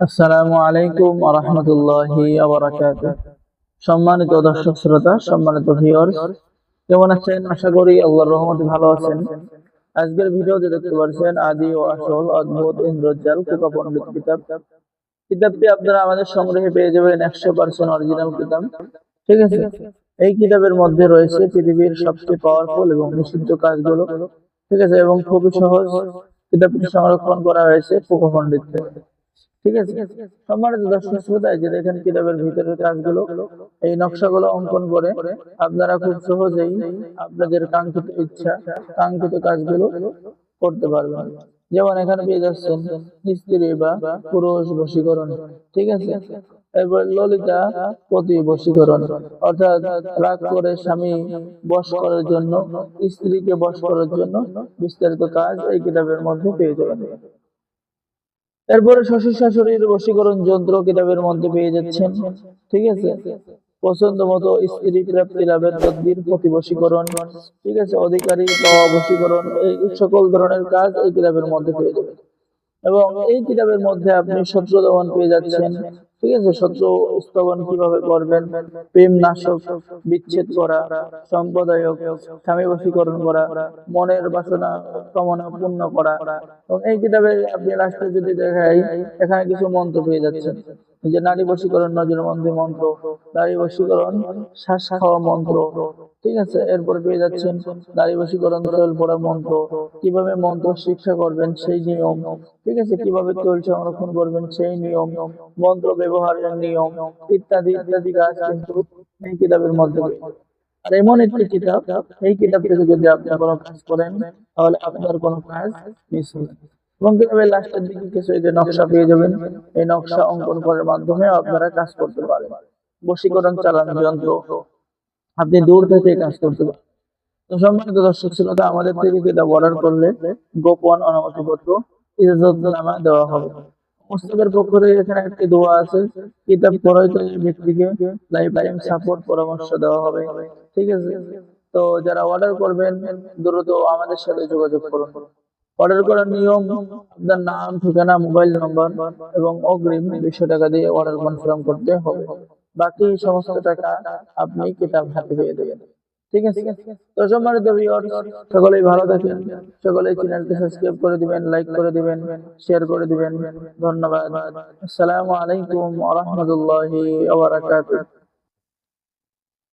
আসসালামু আলাইকুম ওয়া রাহমাতুল্লাহি ওয়া বারাকাতুহু। সম্মানিত দর্শক শ্রোতা, সম্মানিত ভিউয়ার্স, কেমন আছেন? আশা করি আল্লাহর রহমতে ভালো আছেন। আজকের ভিডিওতে দেখতে পাচ্ছেন আদি ও আসল অদ্ভুত ইন্দ্রজাল খোকা পণ্ডিত কিতাব। কিতাবটি আপনারা আমাদের সংগ্রহে পেয়ে যাবেন 100% অরিজিনাল কিতাব। ঠিক আছে? এই কিতাবের মধ্যে রয়েছে পৃথিবীর সবচেয়ে পাওয়ারফুল এবং নিষিদ্ধ কাজগুলো। ঠিক আছে? এবং খুবই সহজ। কিতাবটি সংরক্ষণ করা হয়েছে খোকা পণ্ডিত। ঠিক আছে, সম্মানিত দর্শক শ্রোতা, যে দেখেন কিতাবের ভিতরের কাজগুলো, এই নকশাগুলো অঙ্কন করে আপনারা খুব সহজেই আপনাদের কাঙ্ক্ষিত ইচ্ছা, কাঙ্ক্ষিত কাজগুলো করতে পারবেন। যেমন এখানে পেয়ে যাচ্ছেন স্ত্রী বা পুরুষ বশীকরণ। ঠিক আছে, এরপর ললিতা পতি বশীকরণ, অর্থাৎ রাগ করে স্বামী বশ করার জন্য, স্ত্রীকে বশ করার জন্য বিস্তারিত কাজ এই কিতাবের মধ্যে পেয়ে যাবেন। এরপরে শ্বশুর শাশুড়ির বশীকরণ যন্ত্র কিতাবের মধ্যে পেয়ে যাচ্ছেন। ঠিক আছে, পছন্দ মতো স্ত্রী প্রাপ্তি লাভের তদবির প্রতি বশীকরণ, ঠিক আছে, অধিকারী পাওয়া বশীকরণ, এই সকল ধরনের কাজ এই কিতাবের মধ্যে পেয়ে যাবেন। এবং এই কিতাবের মধ্যে আপনি শত্রু দমন পেয়ে যাচ্ছেন। ঠিক আছে, শত্রু স্তবন কিভাবে করবেন, প্রেম নাশক, বিচ্ছেদ করা, সম্পদায়ক, স্বামী বশীকরণ করা, মনের বাসনা কামনা পূর্ণ করা। এবং এই কিতাবে আপনি লাস্টে যদি দেখাই, এখানে কিছু মন্ত্র পেয়ে যাচ্ছেন, যে নারী বশীকরণ নজরবন্দি মন্ত্র, নারী বশীকরণ শ্বাস খাওয়া মন্ত্র। ঠিক আছে, এরপরে পেয়ে যাচ্ছেন নারী বশীকরণ তৈল পড়া মন্ত্র, কিভাবে মন্ত্র শিক্ষা করবেন সেই নিয়ম। ঠিক আছে, কিভাবে তৈল সংরক্ষণ করবেন সেই নিয়ম, মন্ত্র ব্যবহারের নিয়ম, ইত্যাদি ইত্যাদি কাজ কিন্তু এই কিতাবের মধ্যে রয়েছে। আর এমন একটি কিতাব, এই কিতাব থেকে যদি আপনি কোনো কাজ করেন, তাহলে আপনার কোনো কাজ মিস হবে না। এবং কিতাবের লাস্টের দিকে কিছু এই যে নকশা পেয়ে যাবেন, এই নকশা অঙ্কন করার মাধ্যমে আপনারা কাজ করতে পারেন। বশীকরণ চালান যন্ত্র, আপনি দূর থেকে কাজ করতে পারেন। তো সম্মানিত দর্শক শ্রোতা, আমাদের থেকে কিতাব অর্ডার করলে গোপন অনুমতিপত্র, ইজাজতনামা দেওয়া হবে। মুস্তাকের পক্ষ থেকে এখানে একটি দোয়া আছে, কিতাব ক্রয়কারী ব্যক্তিকে লাইফ টাইম সাপোর্ট পরামর্শ দেওয়া হবে। ঠিক আছে, তো যারা অর্ডার করবেন দ্রুত আমাদের সাথে যোগাযোগ করুন। অর্ডার করার নিয়ম, আপনার নাম, ঠিকানা, মোবাইল নম্বর এবং অগ্রিম 200 টাকা দিয়ে অর্ডার কনফার্ম করতে হবে। বাকি সমস্ত টাকা আপনি কিতাব হাতে পেয়ে দেবেন। ঠিক আছে, তো সম্মানিত ভিউয়ার্স, সকলেই ভালো থাকেন, সকলেই চ্যানেলটি সাবস্ক্রাইব করে দিবেন, লাইক করে দিবেন, শেয়ার করে দিবেন। ধন্যবাদ। আসসালামু আলাইকুম ওয়া রাহমাতুল্লাহি ওয়া বারাকাতুহু।